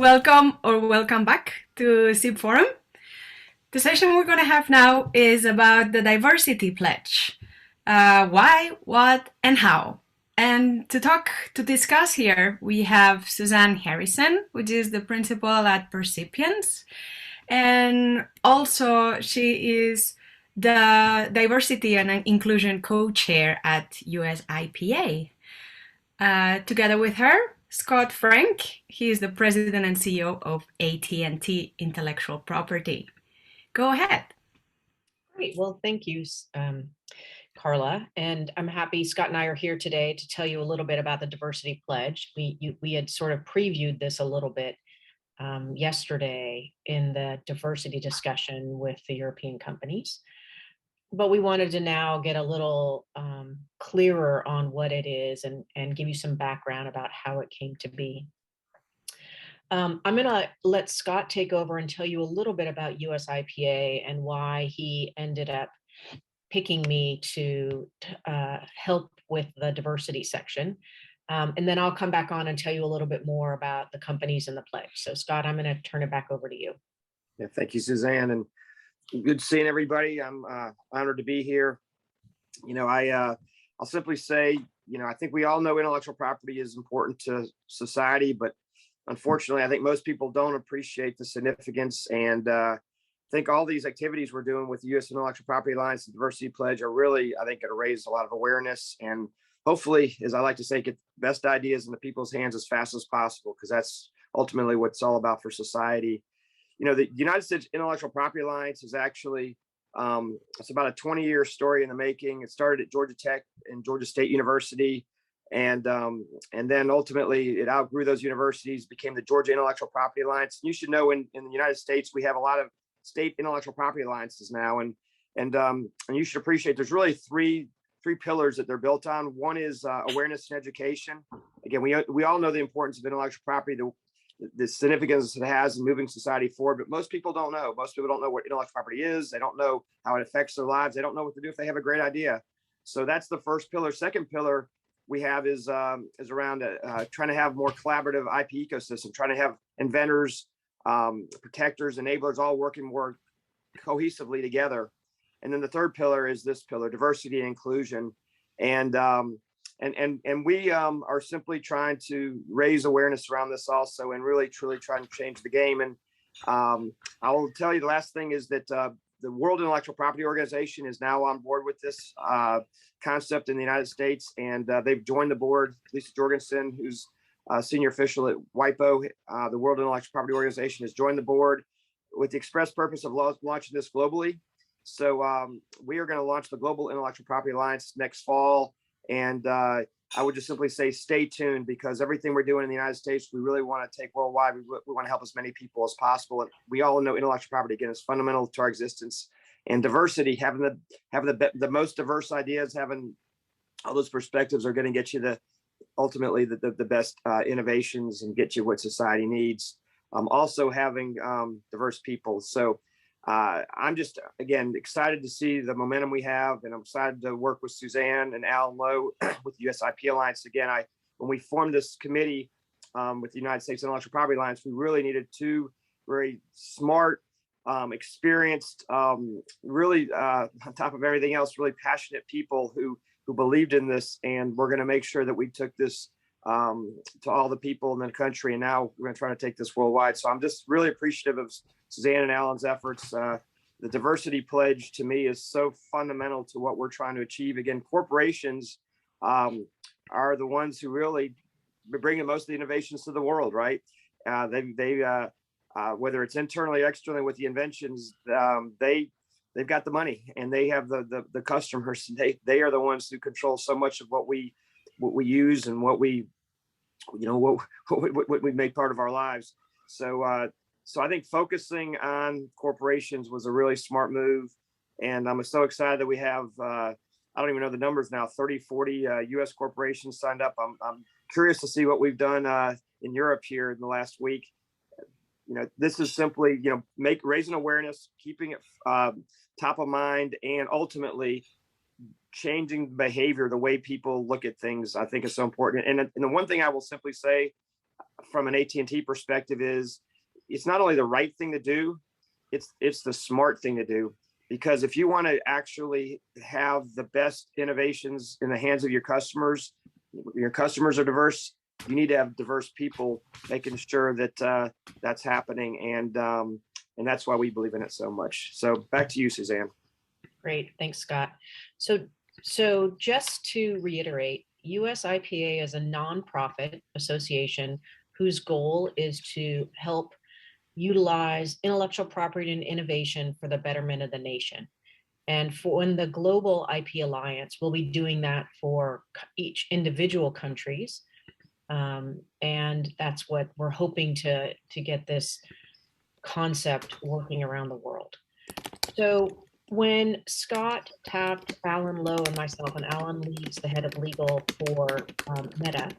Welcome or welcome back to SIP Forum. The session we're going to have now is about the diversity pledge. Why, what, and how. And to discuss here, we have Suzanne Harrison, which is the principal at Percipients. And also she is the diversity and inclusion co-chair at USIPA. Together with her, Scott Frank. He is the president and CEO of AT&T Intellectual Property. Go ahead. Great. Well, thank you, Carla. And I'm happy Scott and I are here today to tell you a little bit about the Diversity Pledge. We had sort of previewed this a little bit yesterday in the diversity discussion with the European companies. But we wanted to now get a little clearer on what it is and give you some background about how it came to be. I'm going to let Scott take over and tell you a little bit about USIPA and why he ended up picking me to help with the diversity section. And then I'll come back on and tell you a little bit more about the companies and the pledge. So Scott, I'm going to turn it back over to you. Yeah, thank you, Suzanne. And good seeing everybody. I'm honored to be here. I'll simply say, I think we all know intellectual property is important to society, but unfortunately, I think most people don't appreciate the significance. And I think all these activities we're doing with the U.S. Intellectual Property Alliance and Diversity Pledge are really, I think, going to raise a lot of awareness and hopefully, as I like to say, get the best ideas into people's hands as fast as possible, because that's ultimately what it's all about for society. The United States Intellectual Property Alliance is actually, it's about a 20-year story in the making. It started at Georgia Tech and Georgia State University. And then ultimately it outgrew those universities, became the Georgia Intellectual Property Alliance. You should know in the United States, we have a lot of state intellectual property alliances now. And you should appreciate there's really three pillars that they're built on. One is awareness and education. Again, we all know the importance of intellectual property, the significance it has in moving society forward, but most people don't know. Most people don't know what intellectual property is. They don't know how it affects their lives. They don't know what to do if they have a great idea. So that's the first pillar. Second pillar we have is around trying to have more collaborative IP ecosystem, trying to have inventors, protectors, enablers all working more cohesively together. And then the third pillar is this pillar, diversity and inclusion. And we are simply trying to raise awareness around this also, and really truly trying to change the game. And I will tell you the last thing is that the World Intellectual Property Organization is now on board with this concept in the United States, and they've joined the board. Lisa Jorgensen, who's a senior official at WIPO, the World Intellectual Property Organization, has joined the board with the express purpose of launching this globally. So we are going to launch the Global Intellectual Property Alliance next fall. And I would just simply say, stay tuned, because everything we're doing in the United States, we really want to take worldwide. We want to help as many people as possible. And we all know intellectual property, again, is fundamental to our existence. And diversity, having the most diverse ideas, having all those perspectives are going to get you ultimately the best innovations and get you what society needs. Also having diverse people. So I'm just, again, excited to see the momentum we have, and I'm excited to work with Suzanne and Alan Lowe with the USIP Alliance. Again, when we formed this committee with the United States Intellectual Property Alliance, we really needed two very smart, experienced, really on top of everything else, really passionate people who believed in this. And we're going to make sure that we took this to all the people in the country, and now we're going to try to take this worldwide. So I'm just really appreciative of Suzanne and Alan's efforts. The diversity pledge to me is so fundamental to what we're trying to achieve. Again, corporations are the ones who really bring most of the innovations to the world, right? They whether it's internally or externally with the inventions, they've got the money and they have the customers. They are the ones who control so much of what we use and what we make part of our lives. So I think focusing on corporations was a really smart move. And I'm so excited that we have, I don't even know the numbers now, 30, 40 US corporations signed up. I'm curious to see what we've done in Europe here in the last week. This is simply, raising awareness, keeping it top of mind, and ultimately changing behavior, the way people look at things, I think is so important. And the one thing I will simply say, from an AT&T perspective is it's not only the right thing to do, it's the smart thing to do. Because if you want to actually have the best innovations in the hands of your customers are diverse, you need to have diverse people making sure that that's happening. And that's why we believe in it so much. So back to you, Suzanne. Great, thanks, Scott. So just to reiterate, USIPA is a nonprofit association whose goal is to help utilize intellectual property and innovation for the betterment of the nation. And in the Global IP Alliance, we'll be doing that for each individual countries. And that's what we're hoping to get this concept working around the world. So when Scott tapped Alan Lowe and myself, and Alan leads the head of legal for Meta,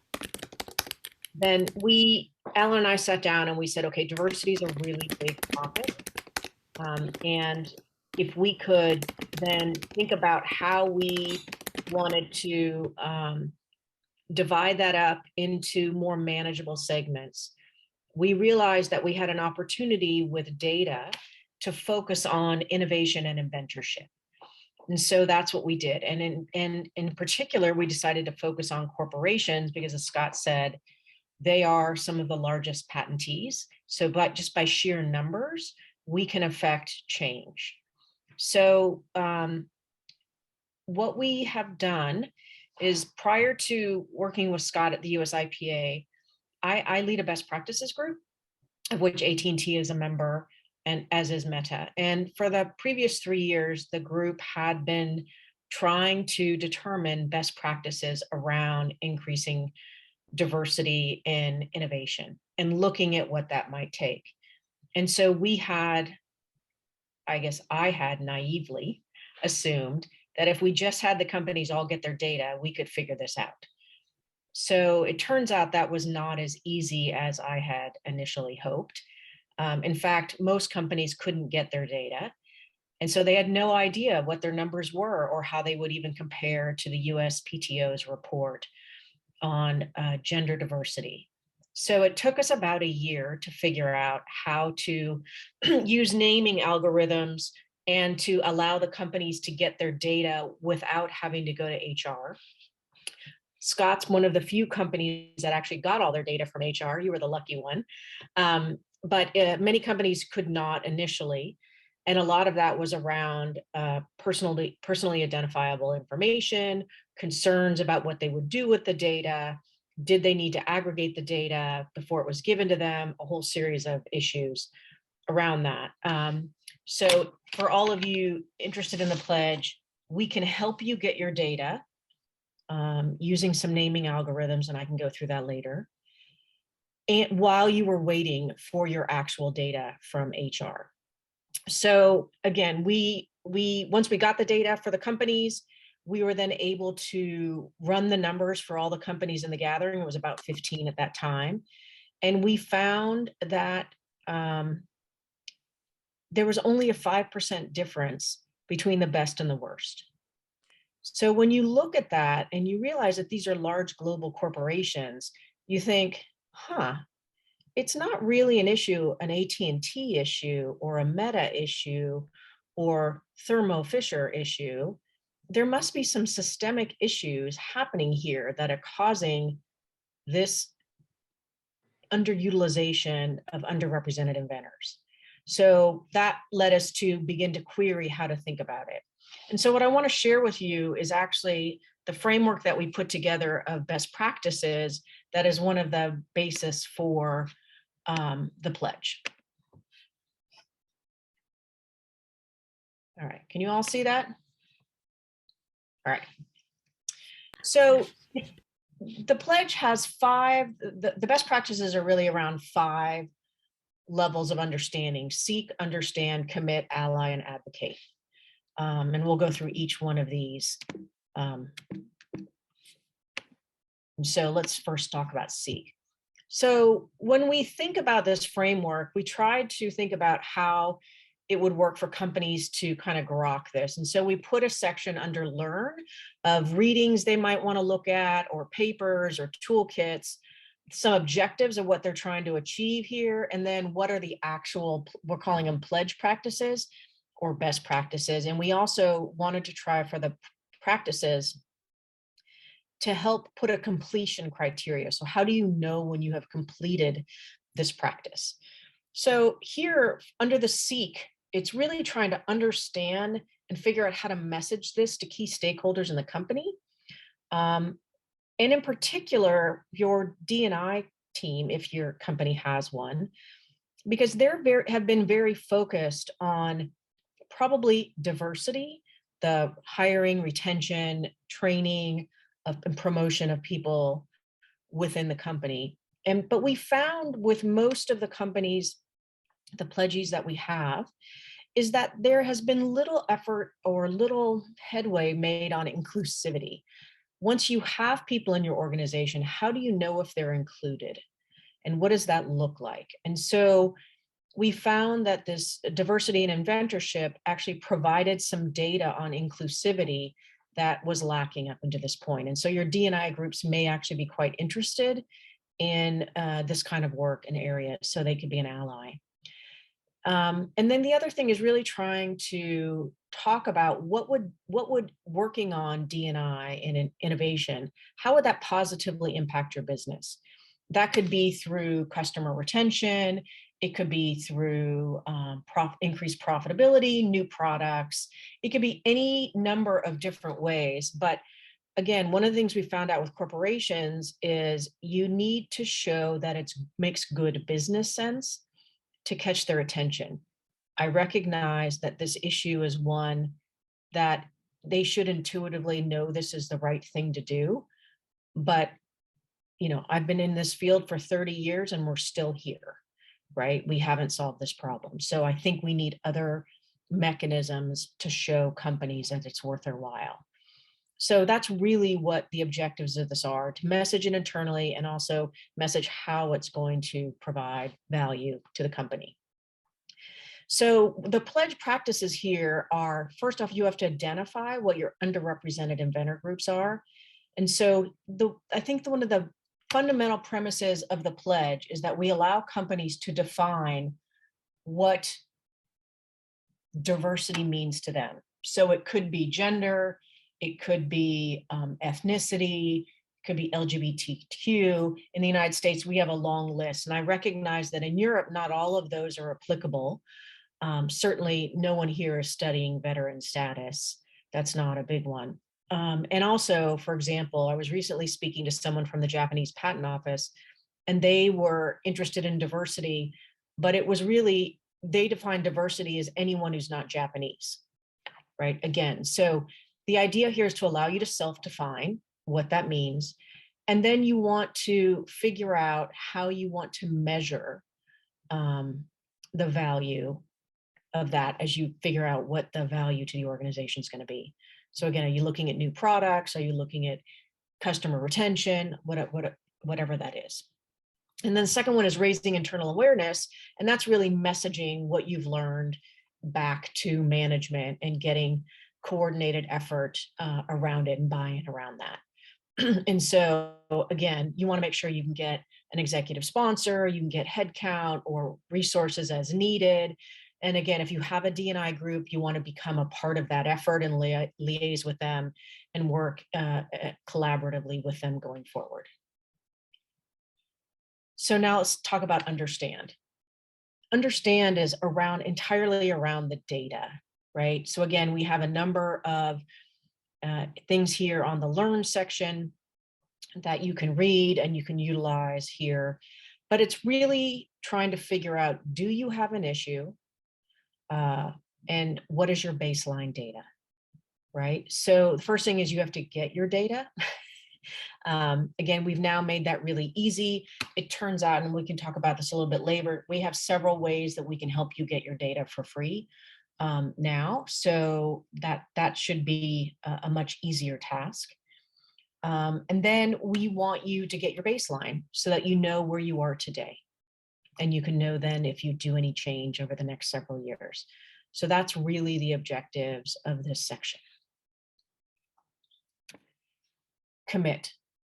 then Alan and I sat down and we said, okay, diversity is a really big topic. And if we could then think about how we wanted to divide that up into more manageable segments, we realized that we had an opportunity with data to focus on innovation and inventorship. And so that's what we did. And in particular, we decided to focus on corporations because, as Scott said, they are some of the largest patentees. So just by sheer numbers, we can affect change. So what we have done is, prior to working with Scott at the USIPA, I lead a best practices group, of which AT&T is a member, and as is Meta. And for the previous 3 years, the group had been trying to determine best practices around increasing diversity in innovation and looking at what that might take. And so I had naively assumed that if we just had the companies all get their data, we could figure this out. So it turns out that was not as easy as I had initially hoped. In fact, most companies couldn't get their data. And so they had no idea what their numbers were or how they would even compare to the USPTO's report on gender diversity. So it took us about a year to figure out how to use naming algorithms and to allow the companies to get their data without having to go to HR. Scott's one of the few companies that actually got all their data from HR. You were the lucky one. But many companies could not initially. And a lot of that was around personally identifiable information, concerns about what they would do with the data. Did they need to aggregate the data before it was given to them? A whole series of issues around that. So for all of you interested in the pledge, we can help you get your data using some naming algorithms, and I can go through that later. And while you were waiting for your actual data from HR. So again, once we got the data for the companies, we were then able to run the numbers for all the companies in the gathering. It was about 15 at that time. And we found that there was only a 5% difference between the best and the worst. So when you look at that and you realize that these are large global corporations, you think, it's not really an AT&T issue or a Meta issue or Thermo Fisher issue. There must be some systemic issues happening here that are causing this underutilization of underrepresented inventors. So that led us to begin to query how to think about it. And so what I want to share with you is actually the framework that we put together of best practices that is one of the basis for the pledge. All right, can you all see that? All right. So the pledge has the best practices are really around 5 levels of understanding: seek, understand, commit, ally, and advocate. And we'll go through each one of these. So let's first talk about seek. So when we think about this framework, we tried to think about how it would work for companies to kind of grok this. And so we put a section under learn of readings they might want to look at, or papers or toolkits some objectives of what they're trying to achieve here, and then what are the actual, we're calling them pledge practices or best practices. And we also wanted to try for the practices to help put a completion criteria. So how do you know when you have completed this practice? So here under the Seek, it's really trying to understand and figure out how to message this to key stakeholders in the company. And in particular, your D&I team, if your company has one, because they're have been very focused on probably diversity, the hiring, retention, training, and promotion of people within the company. But we found with most of the companies, the pledges that we have, is that there has been little effort or little headway made on inclusivity. Once you have people in your organization, how do you know if they're included? And what does that look like? And so we found that this diversity and inventorship actually provided some data on inclusivity that was lacking up until this point. And so your D&I groups may actually be quite interested in this kind of work and area, so they could be an ally. And then the other thing is really trying to talk about what would working on D&I and innovation, how would that positively impact your business? That could be through customer retention. It could be through increased profitability, new products. It could be any number of different ways. But again, one of the things we found out with corporations is you need to show that it makes good business sense to catch their attention. I recognize that this issue is one that they should intuitively know this is the right thing to do. But, you know, I've been in this field for 30 years and we're still here, right? We haven't solved this problem. So I think we need other mechanisms to show companies that it's worth their while. So that's really what the objectives of this are, to message it internally and also message how it's going to provide value to the company. So the pledge practices here are, first off, you have to identify what your underrepresented inventor groups are. And so I think one of the fundamental premises of the pledge is that we allow companies to define what diversity means to them. So it could be gender, it could be ethnicity, it could be LGBTQ. In the United States, we have a long list. And I recognize that in Europe, not all of those are applicable. Certainly no one here is studying veteran status. That's not a big one. And also, for example, I was recently speaking to someone from the Japanese Patent Office, and they were interested in diversity, but it was really, they define diversity as anyone who's not Japanese, right? Again, so the idea here is to allow you to self-define what that means. And then you want to figure out how you want to measure the value of that as you figure out what the value to the organization is going to be. So again, are you looking at new products? Are you looking at customer retention? Whatever that is. And then the second one is raising internal awareness. And that's really messaging what you've learned back to management and getting coordinated effort around it and buy-in around that. And so again, you want to make sure you can get an executive sponsor, you can get headcount or resources as needed. And again, if you have a D&I group, you want to become a part of that effort and liaise with them and work collaboratively with them going forward. So now let's talk about understand. Understand is entirely around the data, right? So again, we have a number of things here on the learn section that you can read and you can utilize here, but it's really trying to figure out, do you have an issue? And what is your baseline data, right? So the first thing is you have to get your data. Again, we've now made that really easy. It turns out, and we can talk about this a little bit later, we have several ways that we can help you get your data for free now. So that should be a much easier task. And then we want you to get your baseline so that you know where you are today. And you can know then if you do any change over the next several years. So that's really the objectives of this section. Commit.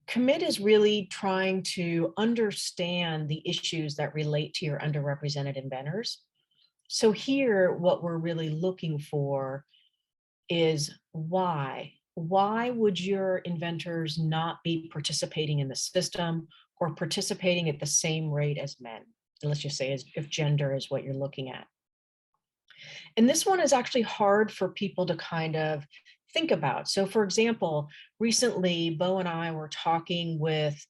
Commit is really trying to understand the issues that relate to your underrepresented inventors. So here, what we're really looking for is why. Why would your inventors not be participating in the system or participating at the same rate as men? Let's just say if gender is what you're looking at. And this one is actually hard for people to kind of think about. So for example, recently, Bo and I were talking with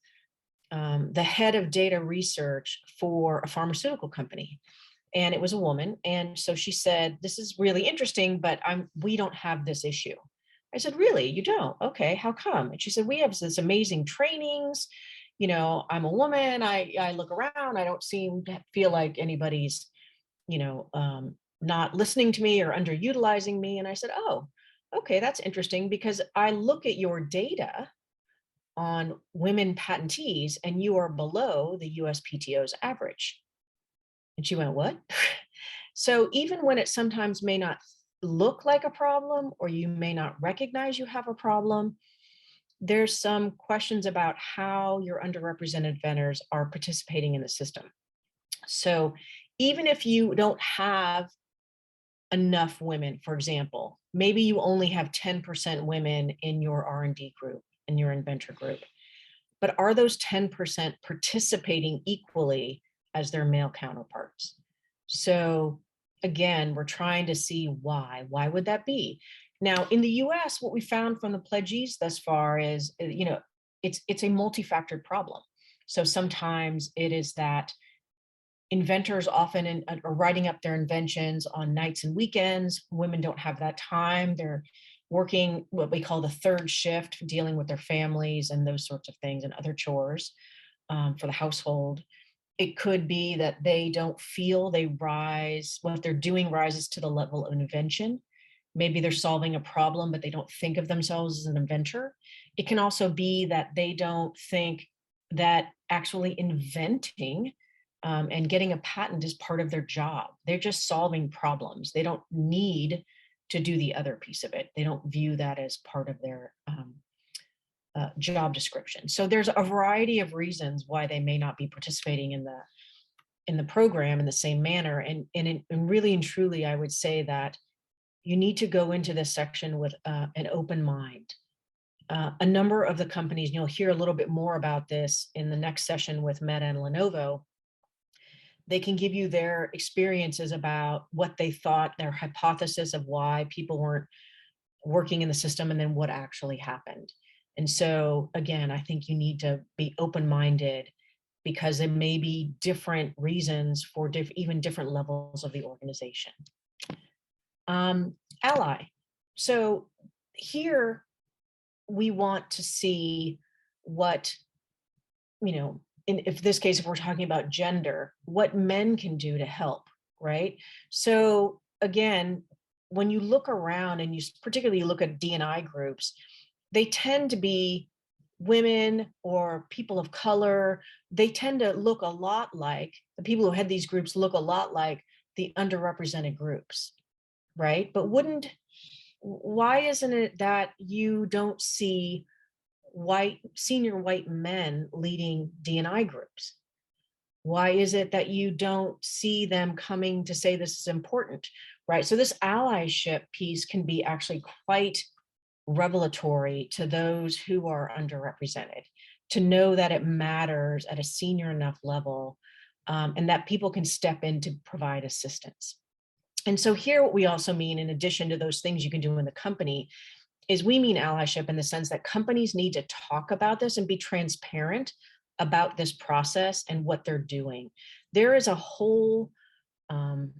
the head of data research for a pharmaceutical company. And it was a woman. And so she said, this is really interesting, but we don't have this issue. I said, really? You don't? Okay, how come? And she said, we have this amazing trainings. You know, I'm a woman. I look around. I don't feel like anybody's, you know, not listening to me or underutilizing me. And I said, oh, okay, that's interesting, because I look at your data on women patentees and you are below the USPTO's average. And she went, what? So even when it sometimes may not look like a problem, or you may not recognize you have a problem, there's some questions about how your underrepresented vendors are participating in the system. So even if you don't have enough women, for example, maybe you only have 10% women in your R&D group, in your inventor group, but are those 10% participating equally as their male counterparts? So again, we're trying to see why. Why would that be? Now, in the US, what we found from the pledgees thus far is, you know, it's a multi-factored problem. So sometimes it is that inventors often are writing up their inventions on nights and weekends. Women don't have that time. They're working what we call the third shift, dealing with their families and those sorts of things and other chores for the household. It could be that they don't feel what they're doing rises to the level of an invention. Maybe they're solving a problem, but they don't think of themselves as an inventor. It can also be that they don't think that actually inventing and getting a patent is part of their job. They're just solving problems. They don't need to do the other piece of it. They don't view that as part of their job description. So there's a variety of reasons why they may not be participating in the program in the same manner. And really and truly, I would say that you need to go into this section with an open mind. A number of the companies, and you'll hear a little bit more about this in the next session with Meta and Lenovo, they can give you their experiences about what they thought, their hypothesis of why people weren't working in the system, and then what actually happened. And so again, I think you need to be open-minded, because there may be different reasons for even different levels of the organization. Ally. So here we want to see what, you know, in this case, if we're talking about gender, what men can do to help, right? So again, when you look around and you particularly look at D&I groups, they tend to be women or people of color. They tend to look a lot like, the people who head these groups look a lot like the underrepresented groups, right? But why isn't it that you don't see senior white men leading D&I groups? Why is it that you don't see them coming to say this is important, right? So this allyship piece can be actually quite revelatory to those who are underrepresented, to know that it matters at a senior enough level, and that people can step in to provide assistance. And so here, what we also mean, in addition to those things you can do in the company, is we mean allyship in the sense that companies need to talk about this and be transparent about this process and what they're doing. There is a whole amount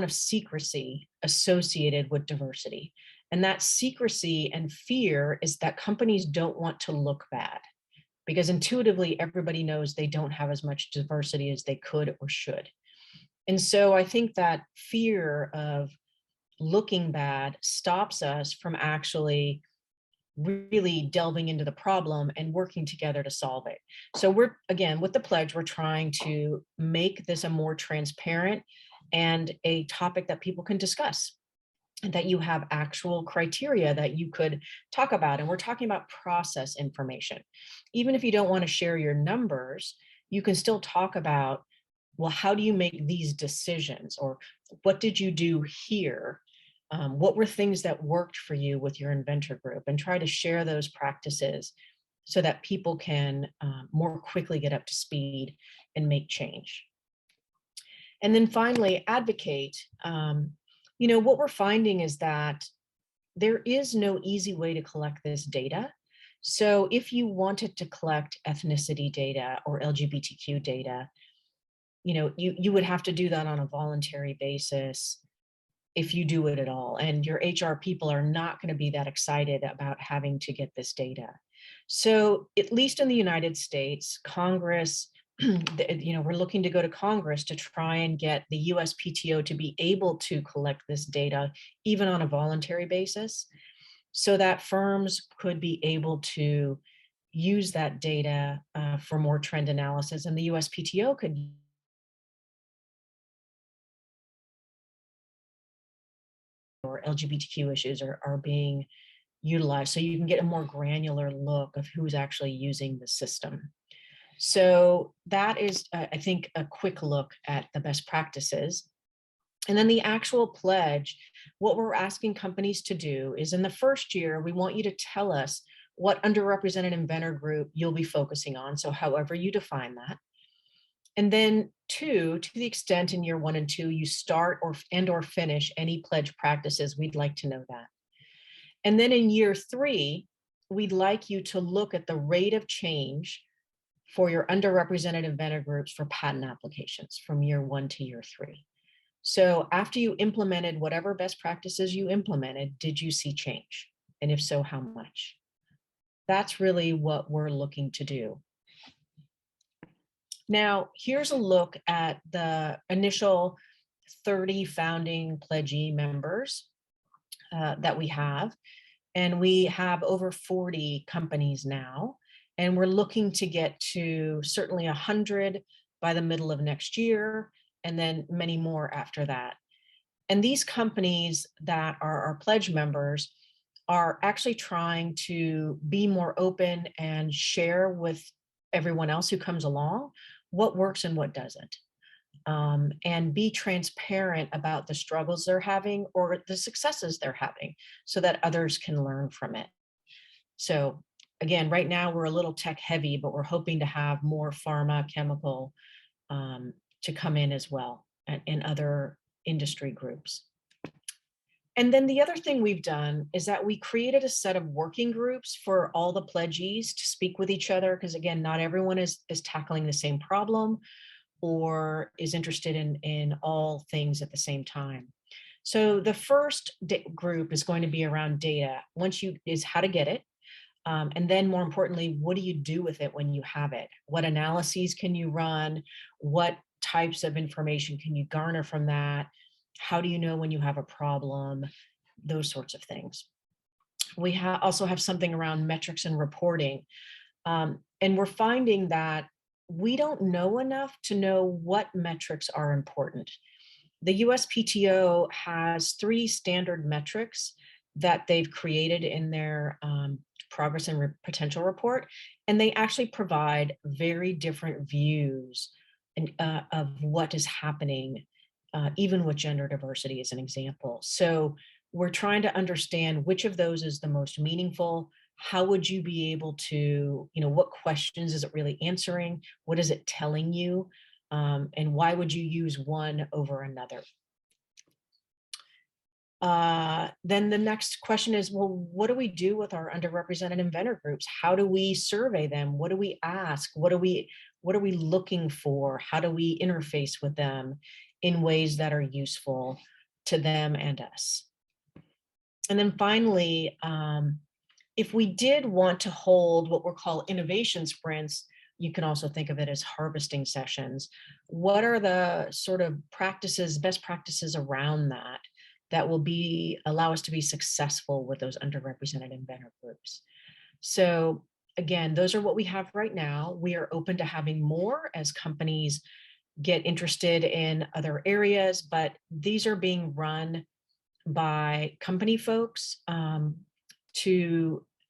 of secrecy associated with diversity. And that secrecy and fear is that companies don't want to look bad, because intuitively everybody knows they don't have as much diversity as they could or should. And so I think that fear of looking bad stops us from actually really delving into the problem and working together to solve it. So we're, again, with the pledge, we're trying to make this a more transparent and a topic that people can discuss. that you have actual criteria that you could talk about. And we're talking about process information. Even if you don't want to share your numbers, you can still talk about, well, how do you make these decisions? Or what did you do here? What were things that worked for you with your inventor group? And try to share those practices so that people can more quickly get up to speed and make change. And then finally, advocate. What we're finding is that there is no easy way to collect this data. So if you wanted to collect ethnicity data or LGBTQ data, you would have to do that on a voluntary basis if you do it at all. And your HR people are not going to be that excited about having to get this data. So at least in the United States, Congress, we're looking to go to Congress to try and get the USPTO to be able to collect this data, even on a voluntary basis, so that firms could be able to use that data for more trend analysis, and the USPTO could or LGBTQ issues are being utilized, so you can get a more granular look of who's actually using the system. So that is, I think, a quick look at the best practices. And then the actual pledge, what we're asking companies to do is in the first year, we want you to tell us what underrepresented inventor group you'll be focusing on. So however you define that. And then 2, to the extent in year 1 and 2, you start or finish any pledge practices, we'd like to know that. And then in year 3, we'd like you to look at the rate of change for your underrepresented inventor groups for patent applications from year 1 to year 3. So after you implemented whatever best practices you implemented, did you see change? And if so, how much? That's really what we're looking to do. Now, here's a look at the initial 30 founding pledgee members that we have. And we have over 40 companies now. And we're looking to get to certainly 100 by the middle of next year, and then many more after that. And these companies that are our pledge members are actually trying to be more open and share with everyone else who comes along what works and what doesn't. And be transparent about the struggles they're having or the successes they're having so that others can learn from it. So again, right now we're a little tech heavy, but we're hoping to have more pharma, chemical to come in as well, and other industry groups. And then the other thing we've done is that we created a set of working groups for all the pledgees to speak with each other, because again, not everyone is tackling the same problem or is interested in all things at the same time. So the first group is going to be around data. Is how to get it. And then more importantly, what do you do with it when you have it? What analyses can you run? What types of information can you garner from that? How do you know when you have a problem? Those sorts of things. We also have something around metrics and reporting. And we're finding that we don't know enough to know what metrics are important. The USPTO has 3 standard metrics that they've created in their progress and potential report, and they actually provide very different views of what is happening, even with gender diversity as an example. So we're trying to understand which of those is the most meaningful. How would you be able to, what questions is it really answering? What is it telling you? And why would you use one over another? Then the next question is, well, what do we do with our underrepresented inventor groups? How do we survey them? What do we ask? What are we looking for? How do we interface with them in ways that are useful to them and us? And then finally, if we did want to hold what we're called innovation sprints, you can also think of it as harvesting sessions. What are the sort of best practices around that will allow us to be successful with those underrepresented inventor groups? So again, those are what we have right now. We are open to having more as companies get interested in other areas, but these are being run by company folks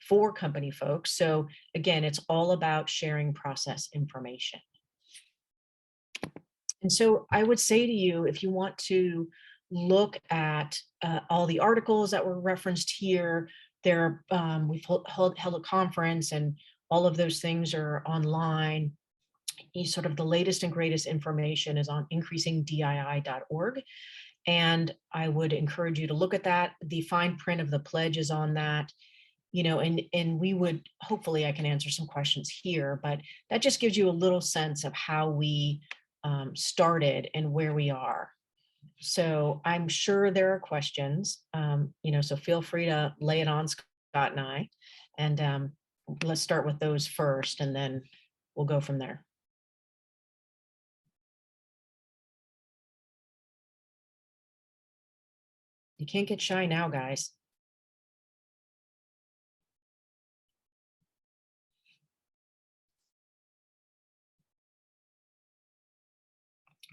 for company folks. So again, it's all about sharing process information. And so I would say to you, if you want to look at all the articles that were referenced here, we've held a conference, and all of those things are online. Sort of the latest and greatest information is on increasingdii.org. And I would encourage you to look at that. The fine print of the pledge is on that, and we would, hopefully I can answer some questions here, but that just gives you a little sense of how we started and where we are. So I'm sure there are questions, so feel free to lay it on Scott and I, and let's start with those first, and then we'll go from there. You can't get shy now, guys.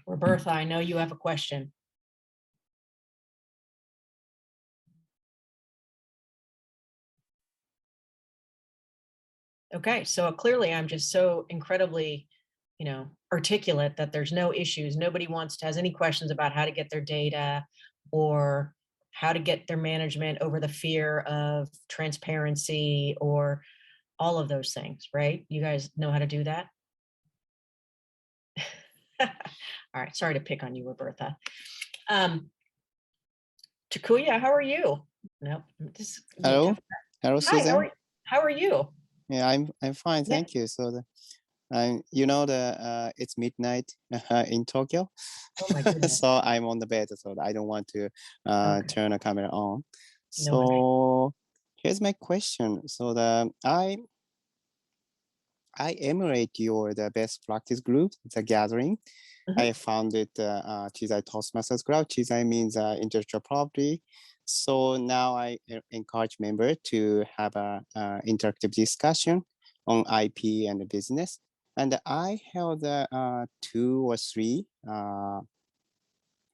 Roberta, I know you have a question. Okay, so clearly I'm just so incredibly, articulate that there's no issues. Nobody has any questions about how to get their data or how to get their management over the fear of transparency or all of those things, right? You guys know how to do that? All right, sorry to pick on you, Roberta. Takuya, how are you? Nope. Hello, hello, Hi, Susan. how are you? Yeah, I'm fine, thank you. So it's midnight in Tokyo, Oh my goodness. so I'm on the bed, so I don't want to Okay. turn the camera on. No worries. So here's my question. So I emulate the best practice group, the gathering. I founded Chizai Toastmasters Club. Chizai means intellectual property. So now I encourage members to have a interactive discussion on IP and business. And I held 2 or 3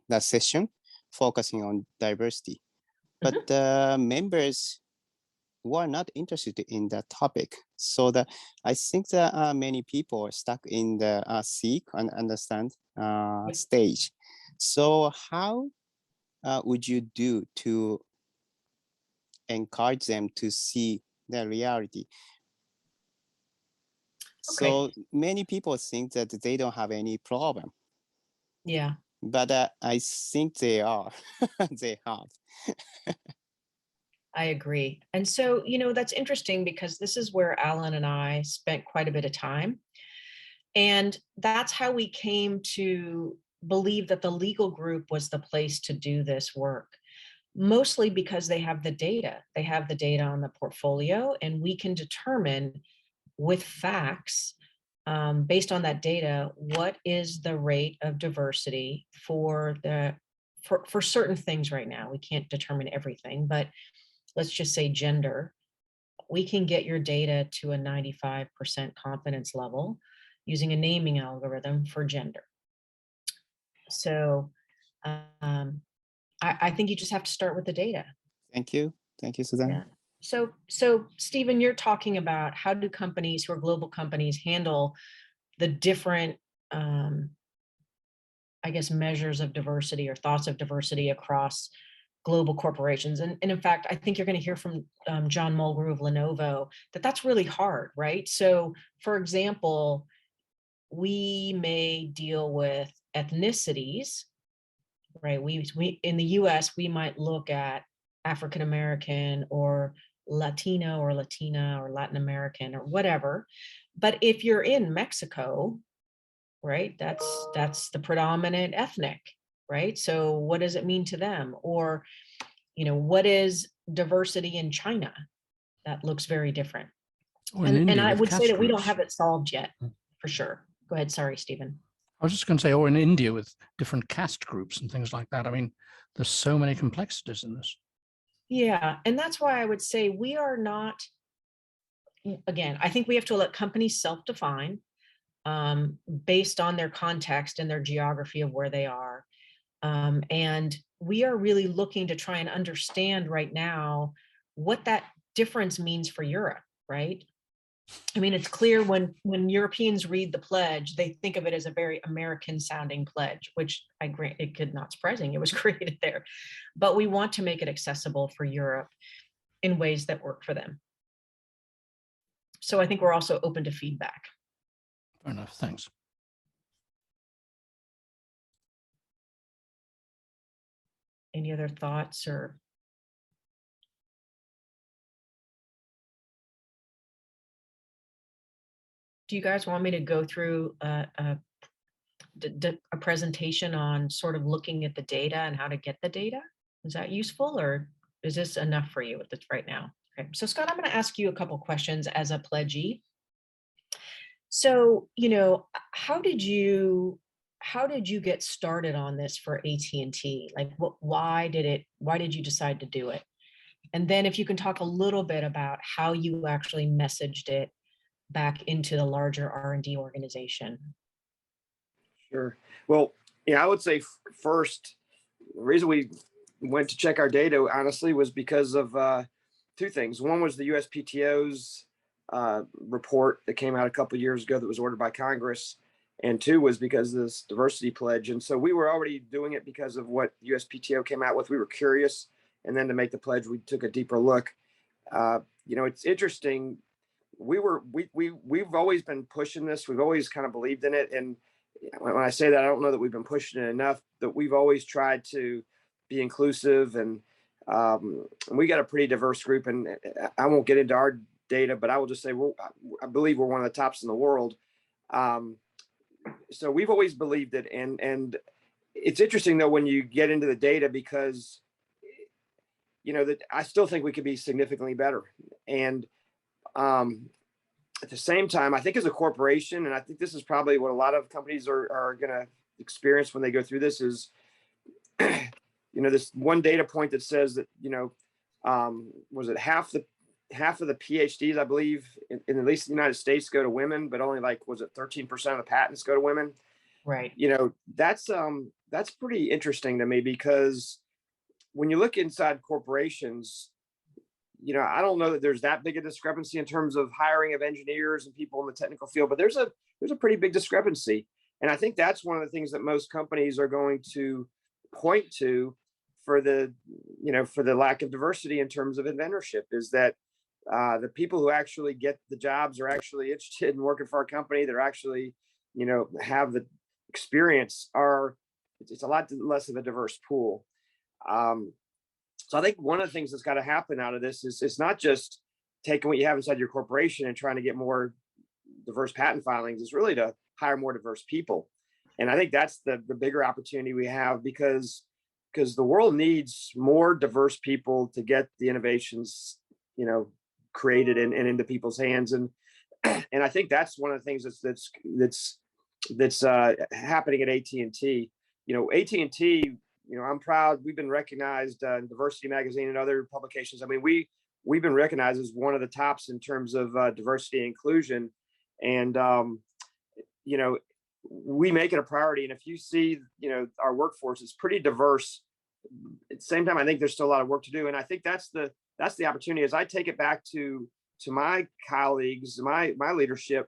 the session focusing on diversity. But the members were not interested in the topic. So I think that many people are stuck in the seek and understand stage. So how would you do to encourage them to see the reality? Okay. So many people think that they don't have any problem. Yeah. But I think they are. They have. I agree. And so, that's interesting because this is where Alan and I spent quite a bit of time. And that's how we came to believe that the legal group was the place to do this work, mostly because they have the data. They have the data on the portfolio, and we can determine with facts, based on that data, what is the rate of diversity for certain things right now. We can't determine everything, but let's just say gender. We can get your data to a 95% confidence level using a naming algorithm for gender. So I think you just have to start with the data. Thank you, Suzanne. Yeah. So Stephen, you're talking about how do companies who are global companies handle the different, I guess, measures of diversity or thoughts of diversity across global corporations. And in fact, I think you're going to hear from John Mulgrew of Lenovo that that's really hard, right? So for example, we may deal with ethnicities, right? We in the US, we might look at African American or Latino or Latina or Latin American or whatever. But if you're in Mexico, right, that's the predominant ethnic, right? So what does it mean to them? Or, what is diversity in China? That looks very different. And I would say that we don't have it solved yet, for sure. Go ahead. Sorry, Stephen. I was just going to say, or in India with different caste groups and things like that. I mean, there's so many complexities in this. Yeah. And that's why I would say we are not, again, I think we have to let companies self-define based on their context and their geography of where they are. And we are really looking to try and understand right now what that difference means for Europe, right? I mean, it's clear when Europeans read the pledge, they think of it as a very American sounding pledge, which I grant it could not surprising. It was created there, but we want to make it accessible for Europe in ways that work for them. So I think we're also open to feedback. Fair enough. Thanks. Any other thoughts or? Do you guys want me to go through a presentation on sort of looking at the data and how to get the data? Is that useful, or is this enough for you right now? Okay, so Scott, I'm going to ask you a couple questions as a pledgee. So, you know, how did you get started on this for AT&T? Like, why did you decide to do it? And then if you can talk a little bit about how you actually messaged it back into the larger R&D organization. Sure. Well, yeah, I would say first, the reason we went to check our data, honestly, was because of two things. One was the USPTO's report that came out a couple of years ago that was ordered by Congress. And two was because of this diversity pledge. And so we were already doing it because of what USPTO came out with. We were curious. And then to make the pledge, we took a deeper look. You know, it's interesting. We've always been pushing this. We've always kind of believed in it. And when I say that, I don't know that we've been pushing it enough, but we've always tried to be inclusive. And we got a pretty diverse group. And I won't get into our data, but I will just say, I believe we're one of the tops in the world. So we've always believed it. And it's interesting, though, when you get into the data, because, you know, that I still think we could be significantly better. And at the same time, I think as a corporation, and I think this is probably what a lot of companies are going to experience when they go through this, is, you know, this one data point that says that, you know, was it half of the PhDs, I believe, in at least the United States go to women, but only like, was it 13% of the patents go to women? Right. You know, that's pretty interesting to me, because when you look inside corporations, you know, I don't know that there's that big a discrepancy in terms of hiring of engineers and people in the technical field, but there's a pretty big discrepancy. And I think that's one of the things that most companies are going to point to for the lack of diversity in terms of inventorship, is that the people who actually get the jobs are actually interested in working for our company. They're actually, you know, have the experience. It's a lot less of a diverse pool. So I think one of the things that's got to happen out of this is it's not just taking what you have inside your corporation and trying to get more diverse patent filings. It's really to hire more diverse people. And I think that's the bigger opportunity we have, because the world needs more diverse people to get the innovations, you know, created and into people's hands. And I think that's one of the things that's happening at AT&T. You know, AT&T, you know, I'm proud. We've been recognized in Diversity Magazine and other publications. I mean, we've been recognized as one of the tops in terms of diversity and inclusion. And, you know, we make it a priority. And if you see, you know, our workforce is pretty diverse. At the same time, I think there's still a lot of work to do. And I think that's the opportunity. As I take it back to my colleagues, my leadership,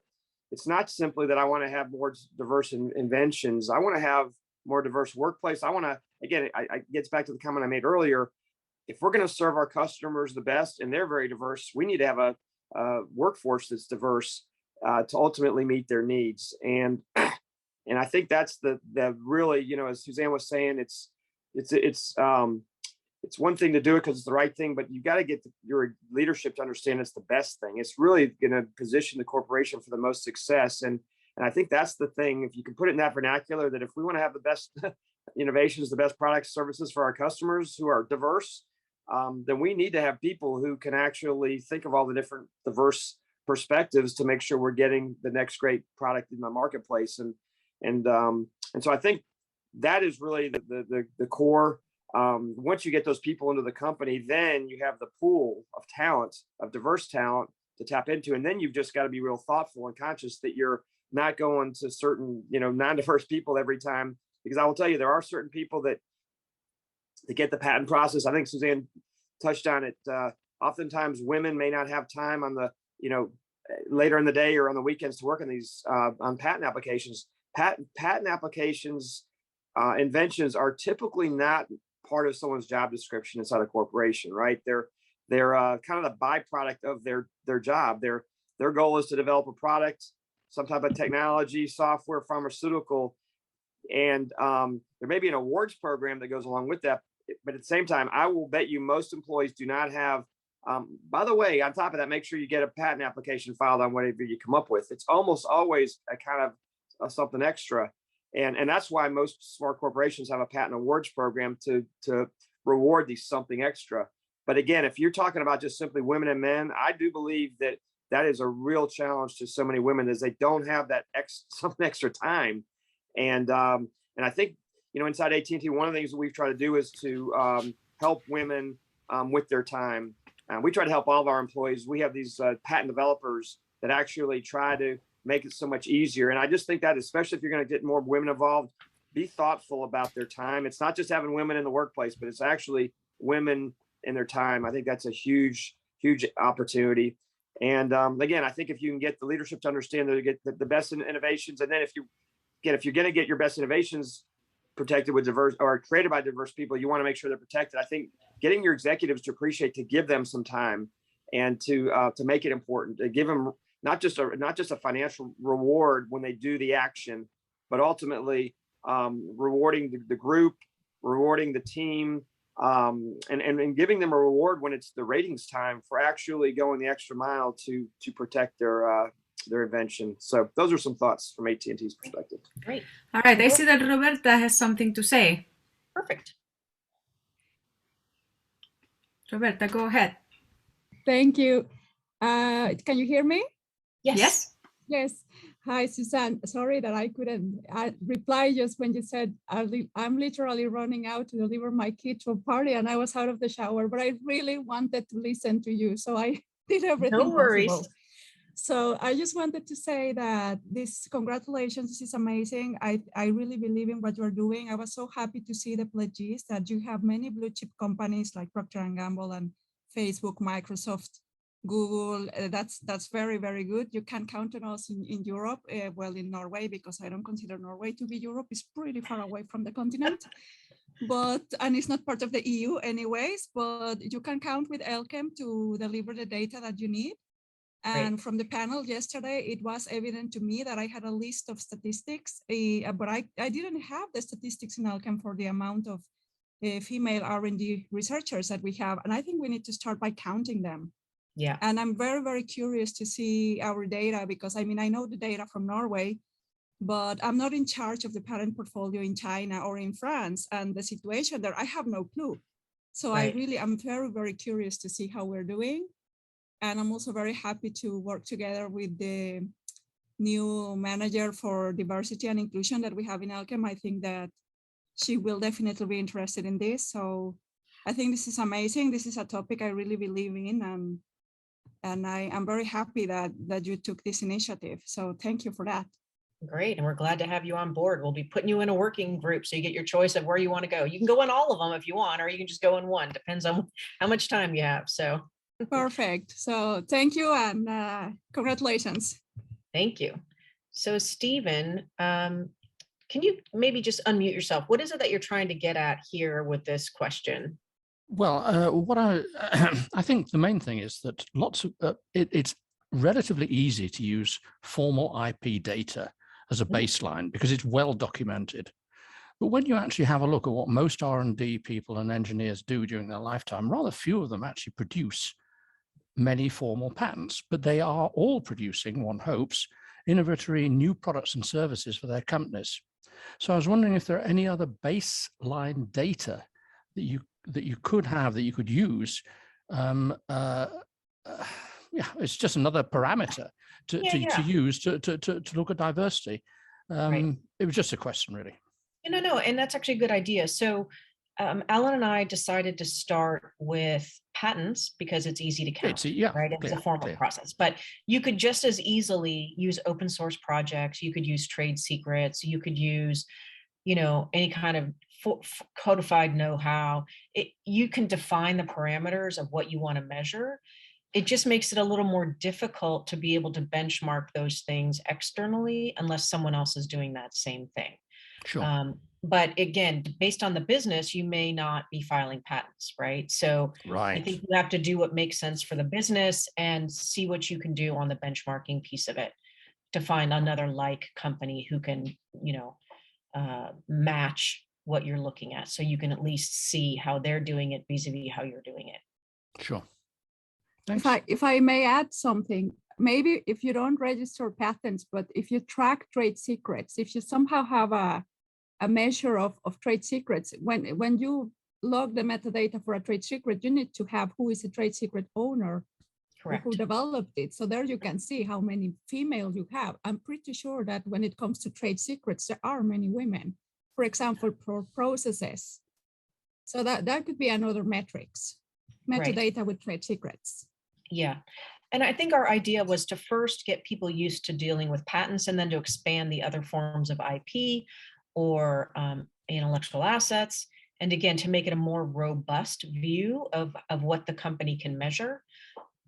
it's not simply that I want to have more diverse inventions. I want to have more diverse workplace. I want to, again, I gets back to the comment I made earlier. If we're going to serve our customers the best, and they're very diverse, we need to have a workforce that's diverse to ultimately meet their needs. And I think that's the really, you know, as Suzanne was saying, it's one thing to do it because it's the right thing, but you got to get your leadership to understand it's the best thing. It's really going to position the corporation for the most success. And I think that's the thing. If you can put it in that vernacular, that if we want to have the best innovations, the best products, services for our customers who are diverse, then we need to have people who can actually think of all the different diverse perspectives to make sure we're getting the next great product in the marketplace. And so I think that is really the core. Once you get those people into the company, then you have the pool of talent, of diverse talent to tap into. And then you've just got to be real thoughtful and conscious that you're not going to certain, you know, non-diverse people every time, because I will tell you, there are certain people that get the patent process. I think Suzanne touched on it. Oftentimes women may not have time on the, later in the day or on the weekends to work on these on patent applications. Patent applications, inventions are typically not part of someone's job description inside a corporation, right? They're kind of the byproduct of their job. Their goal is to develop a product, some type of technology, software, pharmaceutical, and there may be an awards program that goes along with that. But at the same time, I will bet you most employees do not have. By the way, on top of that, make sure you get a patent application filed on whatever you come up with. It's almost always a kind of something extra. And that's why most smart corporations have a patent awards program to reward these something extra. But again, if you're talking about just simply women and men, I do believe that is a real challenge to so many women, is they don't have that something extra time. And I think, inside AT&T, one of the things that we've tried to do is to help women with their time. We try to help all of our employees. We have these patent developers that actually try to make it so much easier. And I just think that, especially if you're going to get more women involved, be thoughtful about their time. It's not just having women in the workplace, but it's actually women in their time. I think that's a huge, huge opportunity. And again, I think if you can get the leadership to understand that you get the best innovations, and then if you're going to get your best innovations protected with diverse or created by diverse people, you want to make sure they're protected. I think getting your executives to appreciate, to give them some time, and to make it important, to give them not just a financial reward when they do the action, but ultimately rewarding the group, rewarding the team, and giving them a reward when it's the ratings time for actually going the extra mile to protect their invention. So those are some thoughts from AT&T's perspective. Great. All right, I see that Roberta has something to say. Perfect. Roberta, go ahead. Thank you. Can you hear me? Yes. Yes. Hi, Suzanne. Sorry that I couldn't reply just when you said I'm literally running out to deliver my kid to a party, and I was out of the shower, but I really wanted to listen to you. So I did everything No worries. possible. So I just wanted to say that congratulations, this is amazing. I really believe in what you're doing. I was so happy to see the pledges that you have many blue chip companies like Procter & Gamble and Facebook, Microsoft, Google. That's very, very good. You can count on us in Europe, well, in Norway, because I don't consider Norway to be Europe. It's pretty far away from the continent, and it's not part of the EU anyways, but you can count with Elkem to deliver the data that you need. And from the panel yesterday, it was evident to me that I had a list of statistics, but I didn't have the statistics in Elkem for the amount of female R&D researchers that we have. And I think we need to start by counting them. Yeah. And I'm very, very curious to see our data, because I know the data from Norway, but I'm not in charge of the patent portfolio in China or in France, and the situation there, I have no clue. So I'm very, very curious to see how we're doing. And I'm also very happy to work together with the new manager for diversity and inclusion that we have in Elkem. I think that she will definitely be interested in this. So I think this is amazing. This is a topic I really believe in. And I am very happy that you took this initiative. So thank you for that. Great. And we're glad to have you on board. We'll be putting you in a working group so you get your choice of where you want to go. You can go in all of them if you want, or you can just go in one. Depends on how much time you have. So perfect. So thank you, and congratulations. Thank you. So Stephen, can you maybe just unmute yourself? What is it that you're trying to get at here with this question? Well, what I think the main thing is that it's relatively easy to use formal IP data as a baseline because it's well documented. But when you actually have a look at what most R&D people and engineers do during their lifetime, rather few of them actually produce many formal patents, but they are all producing, one hopes, innovative new products and services for their companies. So I was wondering if there are any other baseline data that you could have, that you could use. Yeah, it's just another parameter to use to look at diversity. It was just a question, really. No, and that's actually a good idea. So Alan and I decided to start with patents because it's easy to count, right? It's a formal process, but you could just as easily use open source projects. You could use trade secrets. You could use, any kind of codified know-how. You can define the parameters of what you want to measure. It just makes it a little more difficult to be able to benchmark those things externally unless someone else is doing that same thing. Sure. But again, based on the business, you may not be filing patents, right? So I think you have to do what makes sense for the business and see what you can do on the benchmarking piece of it to find another like company who can, match what you're looking at. So you can at least see how they're doing it vis-a-vis how you're doing it. Sure. Thanks. If I may add something, maybe if you don't register patents, but if you track trade secrets, if you somehow have a measure of trade secrets, when you log the metadata for a trade secret, you need to have who is the trade secret owner. Correct. Who developed it. So there you can see how many females you have. I'm pretty sure that when it comes to trade secrets, there are many women, for example, for processes. So that could be another metrics, metadata right. With trade secrets. Yeah. And I think our idea was to first get people used to dealing with patents and then to expand the other forms of IP or intellectual assets. And again, to make it a more robust view of what the company can measure.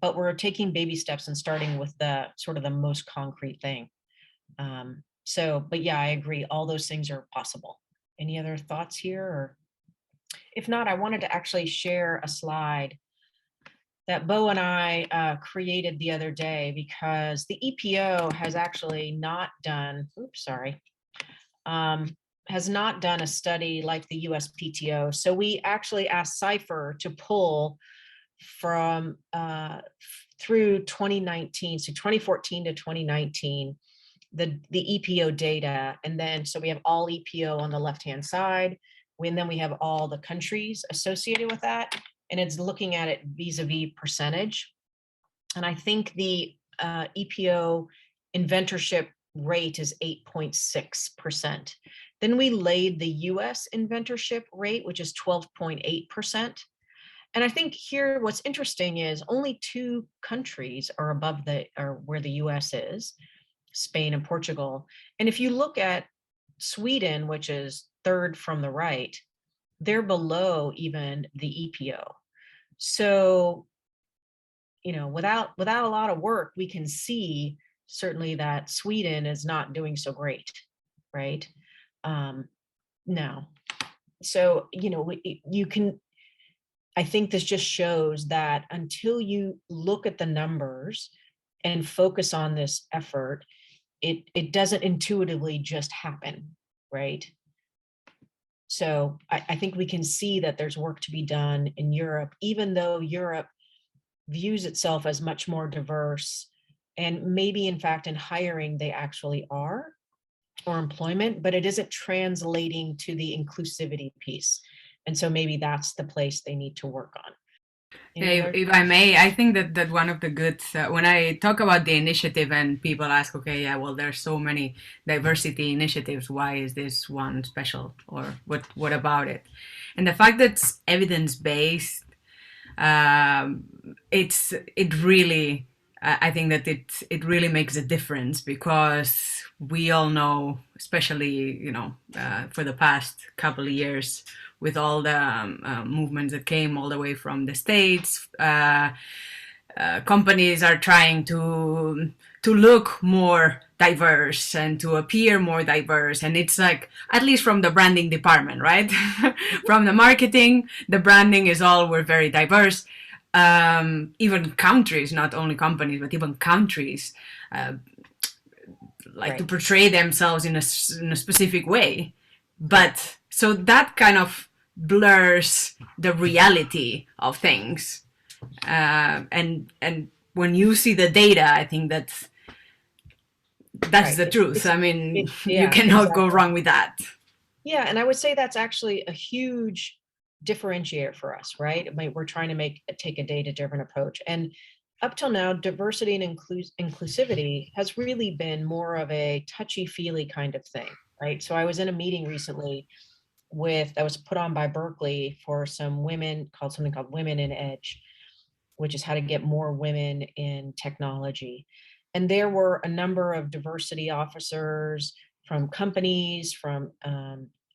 But we're taking baby steps and starting with the sort of the most concrete thing. But yeah, I agree. All those things are possible. Any other thoughts here? Or if not, I wanted to actually share a slide that Bo and I created the other day because the EPO has actually not done, has not done a study like the USPTO. So we actually asked Cypher to pull from through 2019, so 2014 to 2019, the EPO data. And then, so we have all EPO on the left-hand side, and then we have all the countries associated with that. And it's looking at it vis-a-vis percentage. And I think the EPO inventorship rate is 8.6%. Then we laid the US inventorship rate, which is 12.8%. And I think here what's interesting is only 2 countries are above where the US is, Spain and Portugal. And if you look at Sweden, which is 3rd from the right, they're below even the EPO. So, without a lot of work, we can see certainly that Sweden is not doing so great, right? Now, so, you can, I think this just shows that until you look at the numbers and focus on this effort, it doesn't intuitively just happen, right? So I think we can see that there's work to be done in Europe, even though Europe views itself as much more diverse, and maybe in fact in hiring they actually are, or employment, but it isn't translating to the inclusivity piece. And so maybe that's the place they need to work on. If I may, I think that one of the good, when I talk about the initiative and people ask, okay, yeah, well, there's so many diversity initiatives, why is this one special, or what about it? And the fact that it's evidence-based, it really, I think that it really makes a difference, because we all know, especially, for the past couple of years, with all the movements that came all the way from the States, companies are trying to look more diverse and to appear more diverse. And it's like, at least from the branding department, right? From the marketing, the branding is all, we're very diverse. Even countries, not only companies, but even countries like to portray themselves in a specific way. But so that kind of blurs the reality of things. And when you see the data, I think that's the truth. I mean, you cannot go wrong with that. Yeah, and I would say that's actually a huge differentiator for us, right? I mean, we're trying to take a data-driven approach. And up till now, diversity and inclusivity has really been more of a touchy-feely kind of thing, right? So I was in a meeting recently that was put on by Berkeley for some women, something called Women in Edge, which is how to get more women in technology. And there were a number of diversity officers from companies, from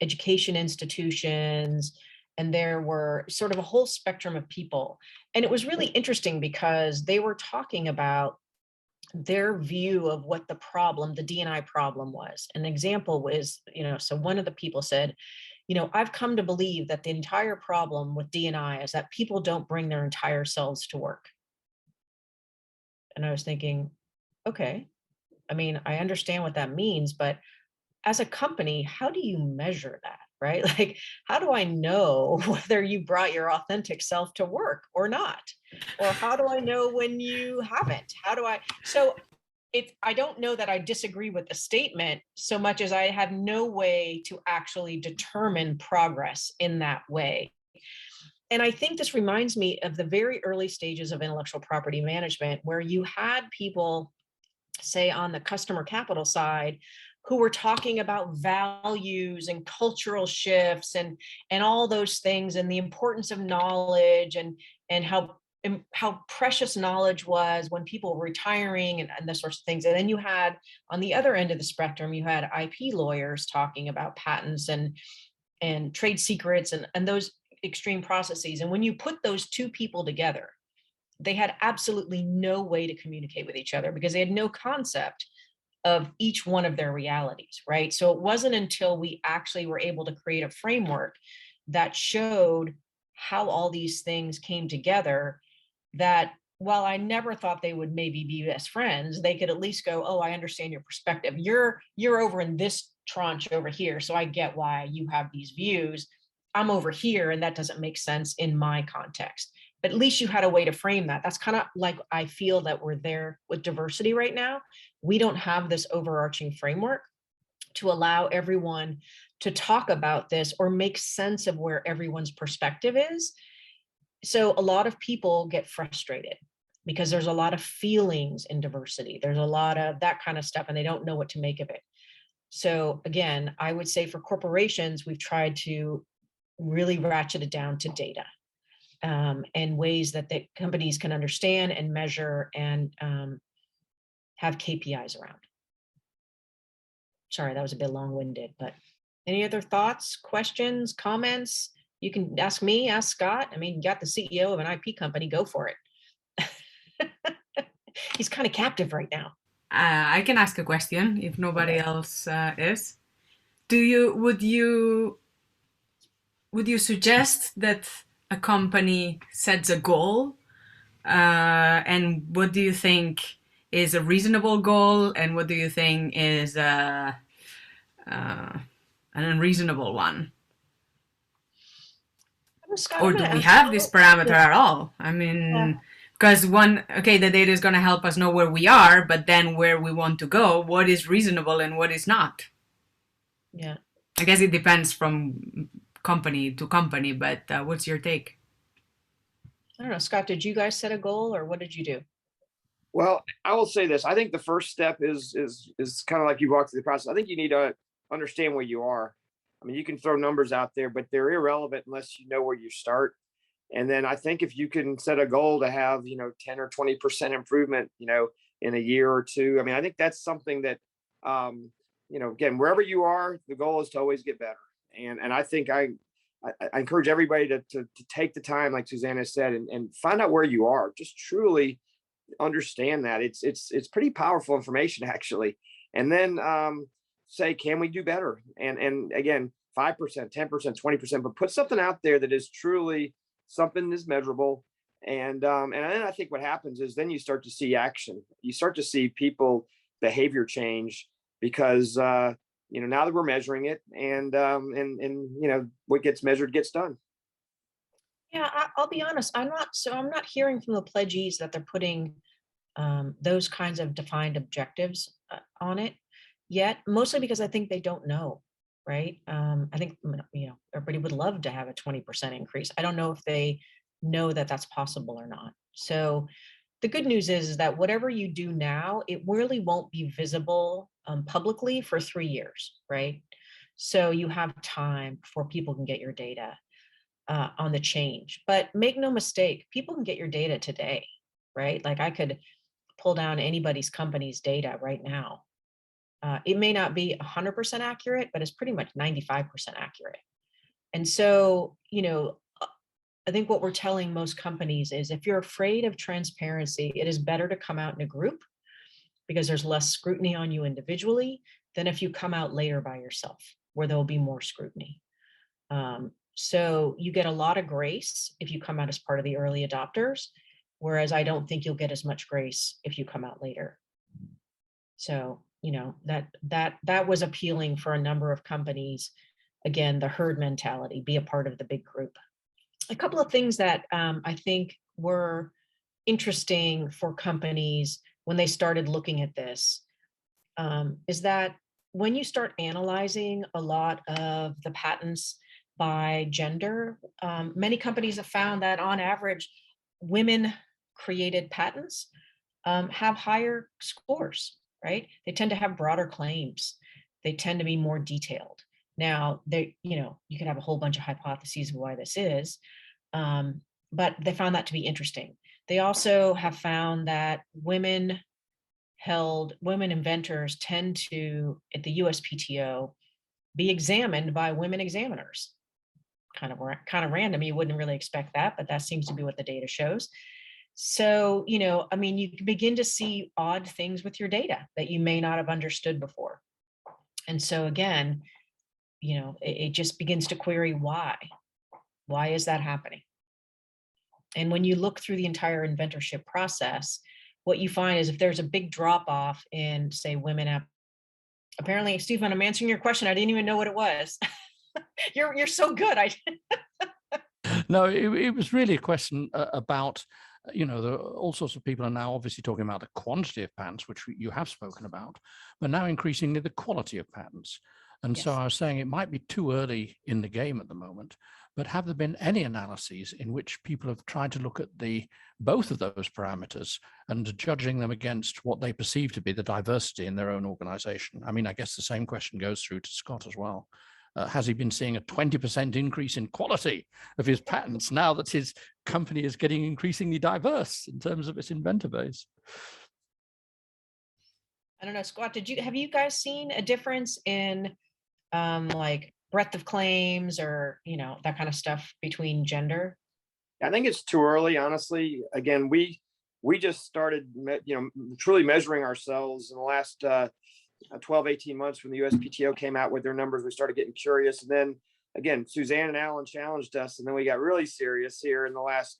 education institutions, and there were sort of a whole spectrum of people. And it was really interesting because they were talking about their view of what the problem, the D&I problem was. An example was, so one of the people said, I've come to believe that the entire problem with D&I is that people don't bring their entire selves to work. And I was thinking, okay, I mean, I understand what that means, but as a company, how do you measure that, right? Like, how do I know whether you brought your authentic self to work or not? Or how do I know when you haven't? I don't know that I disagree with the statement so much as I have no way to actually determine progress in that way. And I think this reminds me of the very early stages of intellectual property management, where you had people, say, on the customer capital side, who were talking about values and cultural shifts and all those things, and the importance of knowledge and how precious knowledge was when people were retiring and those sorts of things. And then you had, on the other end of the spectrum, you had IP lawyers talking about patents and trade secrets and those extreme processes. And when you put those two people together, they had absolutely no way to communicate with each other because they had no concept of each one of their realities, right? So it wasn't until we actually were able to create a framework that showed how all these things came together that, while I never thought they would maybe be best friends, they could at least go, oh, I understand your perspective. You're over in this tranche over here, so I get why you have these views. I'm over here, and that doesn't make sense in my context. But at least you had a way to frame that. That's kind of like, I feel that we're there with diversity right now. We don't have this overarching framework to allow everyone to talk about this or make sense of where everyone's perspective is. So a lot of people get frustrated because there's a lot of feelings in diversity. There's a lot of that kind of stuff, and they don't know what to make of it. So again, I would say for corporations, we've tried to really ratchet it down to data and ways that the companies can understand and measure and have KPIs around. Sorry, that was a bit long-winded, but any other thoughts, questions, comments? You can ask me, ask Scott. I mean, you got the CEO of an IP company, go for it. He's kind of captive right now. I can ask a question if nobody else is. Would you suggest that a company sets a goal? And what do you think is a reasonable goal? And what do you think is an unreasonable one? Scott, Or do we have this parameter at all? I mean, because the data is going to help us know where we are, but then where we want to go, what is reasonable and what is not? Yeah. I guess it depends from company to company, but what's your take? I don't know, Scott, did you guys set a goal or what did you do? Well, I will say this. I think the first step is kind of like you walk through the process. I think you need to understand where you are. I mean, you can throw numbers out there, but they're irrelevant unless you know where you start. And then I think if you can set a goal to have, 10 or 20% improvement, in a year or two, I mean, I think that's something that, again, wherever you are, the goal is to always get better. And I think I encourage everybody to take the time, like Susanna said, and find out where you are. Just truly understand that it's pretty powerful information, actually. And then say, can we do better? And again, 5%, 10%, 20%, but put something out there that is truly something that's measurable. And then I think what happens is then you start to see action. You start to see people behavior change because now that we're measuring it, and what gets measured gets done. Yeah, I'll be honest. I'm not hearing from the pledgees that they're putting those kinds of defined objectives on it yet, mostly because I think they don't know, right? I think, everybody would love to have a 20% increase. I don't know if they know that that's possible or not. So the good news is that whatever you do now, it really won't be visible publicly for 3 years, right? So you have time before people can get your data on the change. But make no mistake, people can get your data today, right? Like I could pull down anybody's company's data right now It may not be 100% accurate, but it's pretty much 95% accurate. And so, I think what we're telling most companies is if you're afraid of transparency, it is better to come out in a group because there's less scrutiny on you individually than if you come out later by yourself, where there'll be more scrutiny. So you get a lot of grace if you come out as part of the early adopters, whereas I don't think you'll get as much grace if you come out later. So, that was appealing for a number of companies. Again, the herd mentality, be a part of the big group. A couple of things that I think were interesting for companies when they started looking at this is that when you start analyzing a lot of the patents by gender, many companies have found that on average, women created patents have higher scores, right? They tend to have broader claims. They tend to be more detailed. Now, you can have a whole bunch of hypotheses of why this is, but they found that to be interesting. They also have found that women inventors tend to, at the USPTO, be examined by women examiners. Kind of random. You wouldn't really expect that, but that seems to be what the data shows. So, you can begin to see odd things with your data that you may not have understood before. And so again, it just begins to query why. Why is that happening? And when you look through the entire inventorship process, what you find is if there's a big drop off in, say, women, apparently, Stephen, I'm answering your question. I didn't even know what it was. You're so good. No, it was really a question about, all sorts of people are now obviously talking about the quantity of patents, which you have spoken about, but now increasingly the quality of patents. And Yes. so I was saying it might be too early in the game at the moment, but have there been any analyses in which people have tried to look at both of those parameters and judging them against what they perceive to be the diversity in their own organization? I mean, I guess the same question goes through to Scott as well. Has he been seeing a 20% increase in quality of his patents now that his company is getting increasingly diverse in terms of its inventor base? I don't know, Scott, have you guys seen a difference in like breadth of claims or, that kind of stuff between gender? I think it's too early, honestly. Again, we just started, truly measuring ourselves in the last 12, 18 months when the USPTO came out with their numbers. We started getting curious. And then again, Suzanne and Alan challenged us. And then we got really serious here in the last,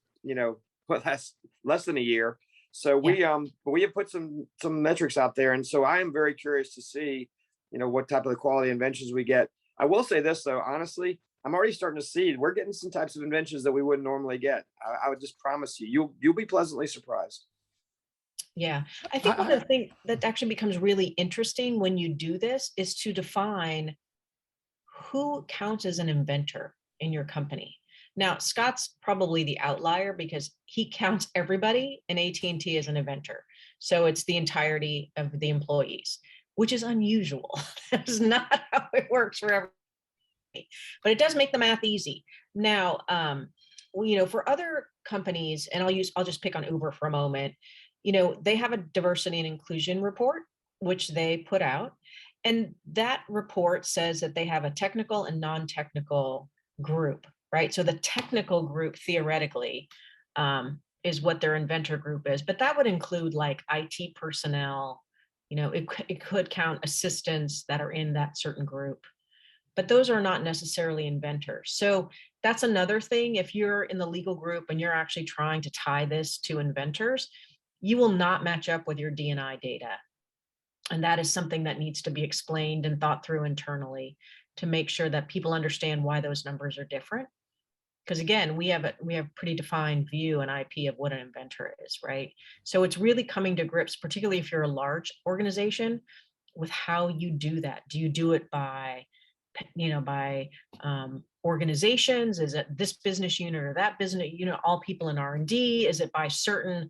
less than a year. So we have put some metrics out there. And so I am very curious to see, what type of the quality inventions we get. I will say this though, honestly, I'm already starting to see we're getting some types of inventions that we wouldn't normally get. I would just promise you'll be pleasantly surprised. Yeah, I think one of the things that actually becomes really interesting when you do this is to define who counts as an inventor in your company. Now, Scott's probably the outlier because he counts everybody in AT&T as an inventor. So it's the entirety of the employees, which is unusual. That's not how it works for everybody. But it does make the math easy. Now, for other companies, and I'll just pick on Uber for a moment, they have a diversity and inclusion report, which they put out. And that report says that they have a technical and non-technical group, right? So the technical group theoretically is what their inventor group is, but that would include like IT personnel, it could count assistants that are in that certain group, but those are not necessarily inventors. So that's another thing. If you're in the legal group and you're actually trying to tie this to inventors, you will not match up with your D&I data. And that is something that needs to be explained and thought through internally to make sure that people understand why those numbers are different. Because again, we have pretty defined view and IP of what an inventor is, right? So it's really coming to grips, particularly if you're a large organization, with how you do that. Do you do it by organizations? Is it this business unit or that business unit, all people in R&D? Is it by certain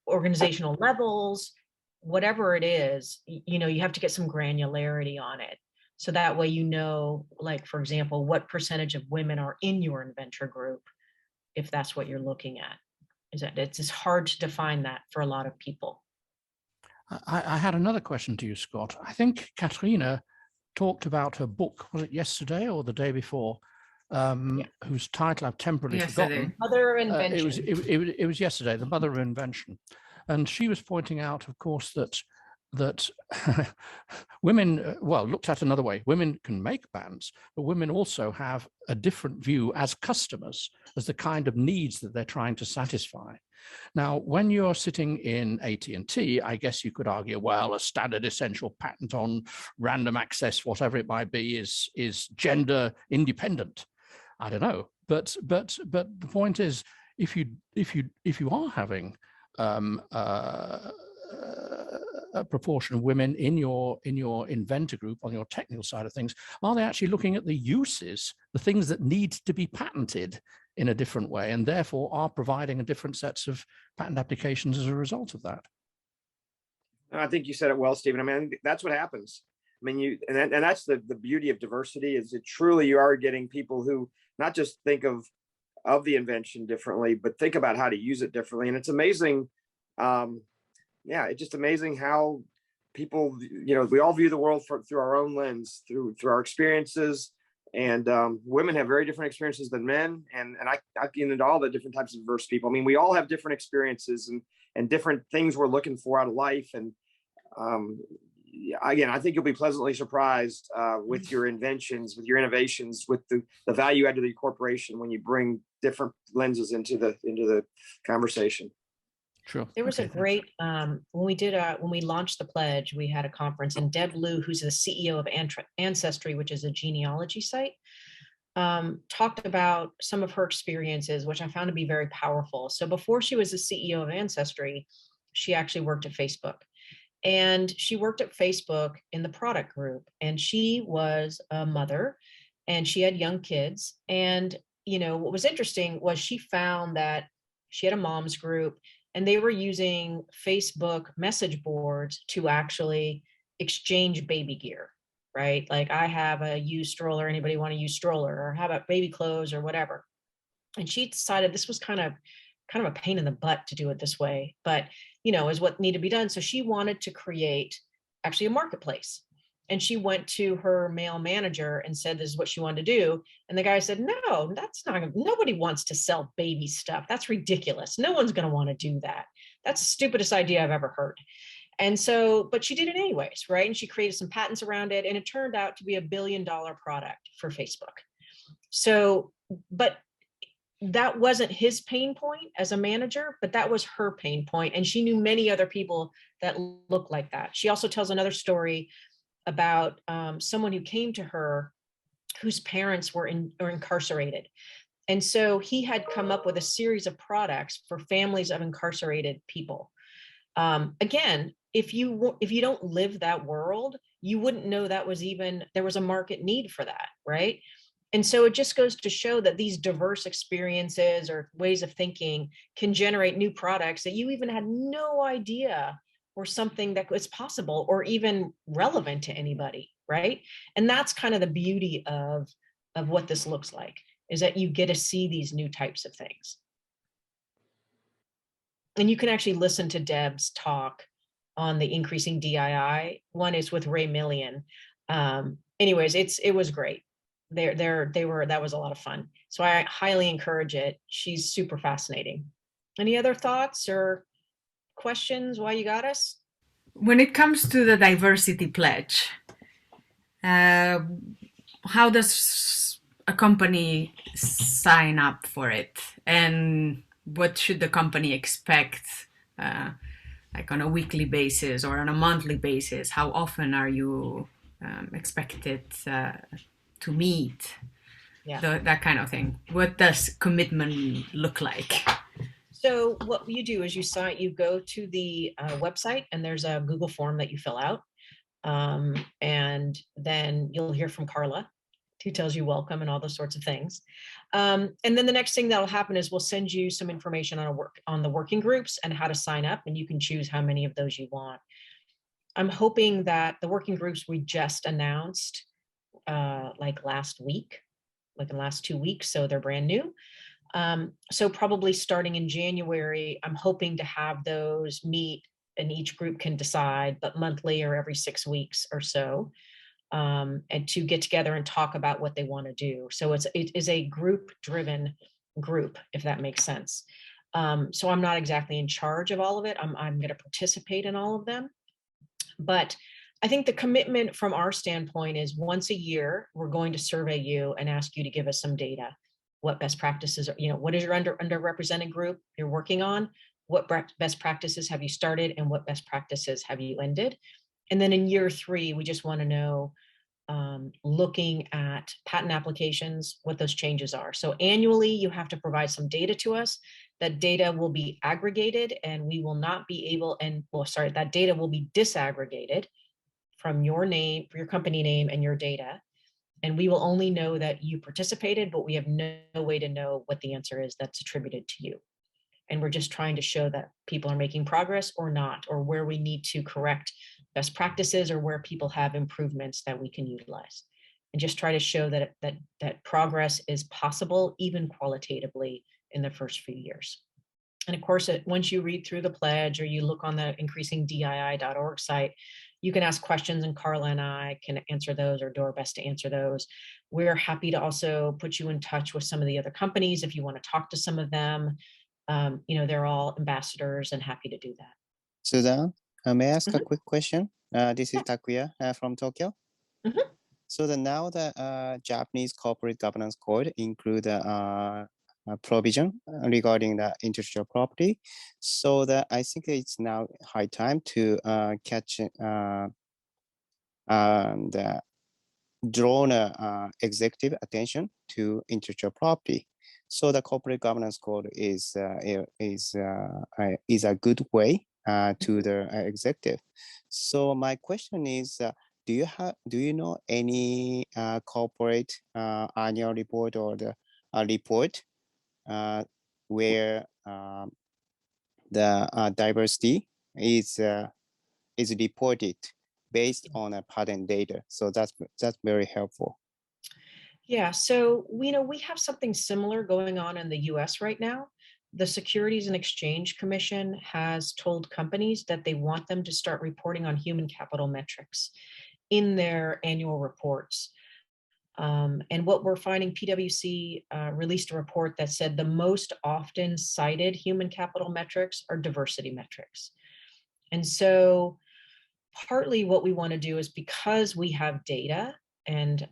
organizational levels? Whatever it is, you have to get some granularity on it. So that way, like, for example, what percentage of women are in your inventor group, if that's what you're looking at. It's hard to define that for a lot of people. I had another question to you, Scott. I think Katrina talked about her book, was it yesterday or the day before, whose title I've temporarily forgotten. Mother of Invention. It was yesterday, The Mother of Invention. And she was pointing out, of course, that women, well, looked at another way, women can make patents, but women also have a different view as customers, as the kind of needs that they're trying to satisfy. Now, when you're sitting in AT&T, I guess you could argue, well, a standard essential patent on random access, whatever it might be, is gender independent. I don't know, but the point is, if you are having a proportion of women in your inventor group on your technical side of things, are they actually looking at the uses, the things that need to be patented in a different way, and therefore are providing a different sets of patent applications as a result of that? I think you said it well, Stephen. I mean, that's what happens. I mean, and that's the beauty of diversity, is that truly you are getting people who not just think of the invention differently, but think about how to use it differently. And it's amazing. Yeah, it's just amazing how people, we all view the world through our own lens, through our experiences. And women have very different experiences than men. And I get into all the different types of diverse people. I mean, we all have different experiences and different things we're looking for out of life. And again, I think you'll be pleasantly surprised with your inventions, with your innovations, with the value add to the corporation when you bring different lenses into the conversation. Sure. There was a great when we launched the pledge, we had a conference, and Deb Liu, who's the CEO of Ancestry, which is a genealogy site, talked about some of her experiences, which I found to be very powerful. So before she was the CEO of Ancestry, she actually worked at Facebook. And she worked at Facebook in the product group, and she was a mother and she had young kids. And, what was interesting was she found that she had a mom's group, and they were using Facebook message boards to actually exchange baby gear, right? Like, I have a used stroller, anybody want to use stroller, or how about baby clothes or whatever. And she decided this was kind of a pain in the butt to do it this way, but is what needed to be done. So she wanted to create actually a marketplace. And she went to her male manager and said, this is what she wanted to do. And the guy said, no, that's not, nobody wants to sell baby stuff. That's ridiculous. No one's going to want to do that. That's the stupidest idea I've ever heard. And so, but she did it anyways, right? And she created some patents around it, and it turned out to be $1 billion product for Facebook. So, but that wasn't his pain point as a manager, but that was her pain point. And she knew many other people that looked like that. She also tells another story about someone who came to her whose parents were incarcerated. And so he had come up with a series of products for families of incarcerated people. Again, if you don't live that world, you wouldn't know there was a market need for that, right? And so it just goes to show that these diverse experiences or ways of thinking can generate new products that you even had no idea were something that was possible or even relevant to anybody, right? And that's kind of the beauty of what this looks like, is that you get to see these new types of things. And you can actually listen to Deb's talk on the increasing DII. One is with Ray Millian. Anyways, it was great. That was a lot of fun. So I highly encourage it. She's super fascinating. Any other thoughts or questions while you got us? When it comes to the diversity pledge, how does a company sign up for it? And what should the company expect, like on a weekly basis or on a monthly basis? How often are you expected to meet? That kind of thing. What does commitment look like? So what you do is you go to the website, and there's a Google form that you fill out. And then you'll hear from Carla, who tells you welcome and all those sorts of things. And then the next thing that'll happen is we'll send you some information on the working groups and how to sign up, and you can choose how many of those you want. I'm hoping that the working groups we just announced like last week, like in the last 2 weeks, so they're brand new. So probably starting in January, I'm hoping to have those meet and each group can decide, but monthly or every 6 weeks or so, and to get together and talk about what they want to do. So it is a group-driven group, if that makes sense. So I'm not exactly in charge of all of it. I'm going to participate in all of them. But I think the commitment from our standpoint is once a year, we're going to survey you and ask you to give us some data. What best practices are, what is your underrepresented group you're working on? What best practices have you started and what best practices have you ended? And then in year 3, we just want to know, looking at patent applications, what those changes are. So annually, you have to provide some data to us. That data will be aggregated and we will not be able, that data will be disaggregated from your name, your company name and your data. And we will only know that you participated, but we have no way to know what the answer is that's attributed to you. And we're just trying to show that people are making progress or not, or where we need to correct best practices or where people have improvements that we can utilize. And just try to show that progress is possible, even qualitatively, in the first few years. And of course, once you read through the pledge or you look on the increasingdii.org site, you can ask questions and Carla and I can answer those or do our best to answer those. We're happy to also put you in touch with some of the other companies if you want to talk to some of them. They're all ambassadors and happy to do that. Suzanne, may I ask a quick question? This is Takuya from Tokyo. So now the Japanese corporate governance code include a provision regarding the intellectual property. So I think it's now high time to catch and drawn executive attention to intellectual property. So the corporate governance code is a good way to the executive. So my question is, do you know any corporate annual report or the report where the diversity is reported based on a patent data? So that's very helpful. Yeah, so we have something similar going on in the US right now. The Securities and Exchange Commission has told companies that they want them to start reporting on human capital metrics in their annual reports. And what we're finding, PwC released a report that said the most often cited human capital metrics are diversity metrics. And so partly what we want to do is, because we have data and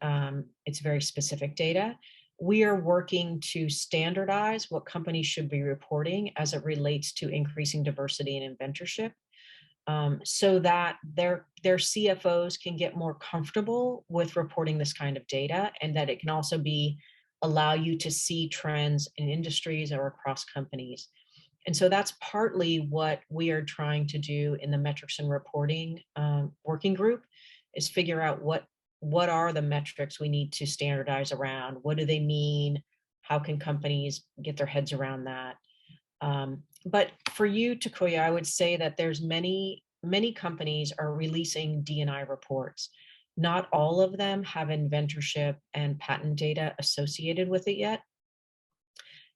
it's very specific data, we are working to standardize what companies should be reporting as it relates to increasing diversity and inventorship, so that their CFOs can get more comfortable with reporting this kind of data, and that it can also allow you to see trends in industries or across companies. And so that's partly what we are trying to do in the metrics and reporting working group, is figure out what are the metrics we need to standardize around? What do they mean? How can companies get their heads around that? But for you, Takuya, I would say that there's many companies are releasing D&I reports. Not all of them have inventorship and patent data associated with it yet,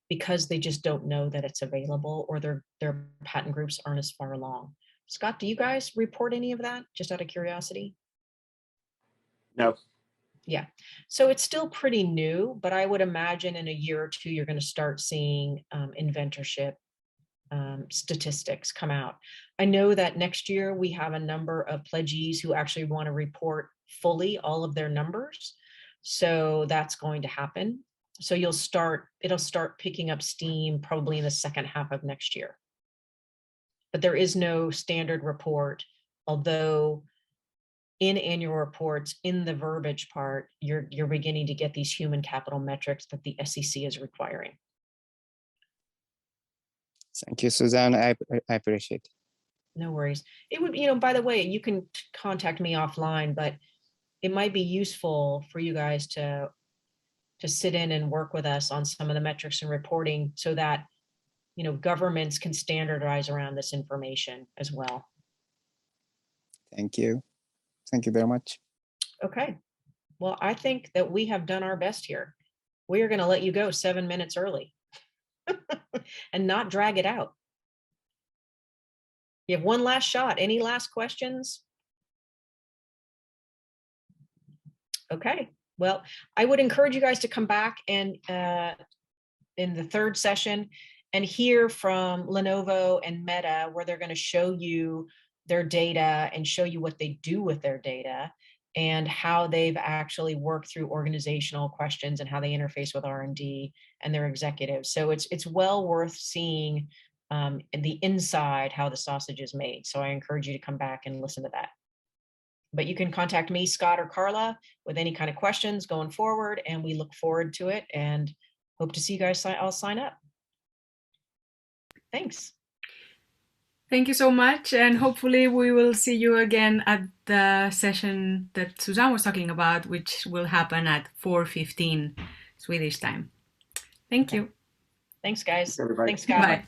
because they just don't know that it's available, or their patent groups aren't as far along. Scott, do you guys report any of that, just out of curiosity? No. Yeah, so it's still pretty new, but I would imagine in a year or two, you're going to start seeing inventorship statistics come out. I know that next year we have a number of pledgees who actually want to report fully all of their numbers. So that's going to happen. So it'll start picking up steam probably in the second half of next year. But there is no standard report, although in annual reports, in the verbiage part, you're beginning to get these human capital metrics that the SEC is requiring. Thank you, Suzanne. I appreciate it. No worries. It would, by the way, you can contact me offline, but it might be useful for you guys to sit in and work with us on some of the metrics and reporting, so that governments can standardize around this information as well. Thank you. Thank you very much. Okay. Well, I think that we have done our best here. We are going to let you go 7 minutes early and not drag it out. You have one last shot. Any last questions? Okay, well, I would encourage you guys to come back and in the third session and hear from Lenovo and Meta, where they're going to show you their data and show you what they do with their data and how they've actually worked through organizational questions and how they interface with R&D and their executives. So it's well worth seeing the inside, how the sausage is made. So I encourage you to come back and listen to that. But you can contact me, Scott or Carla, with any kind of questions going forward, and we look forward to it and hope to see you guys all sign up. Thanks. Thank you so much, and hopefully we will see you again at the session that Suzanne was talking about, which will happen at 4:15 Swedish time. Thank you. Thanks, guys. Everybody. Thanks, Scott. Bye.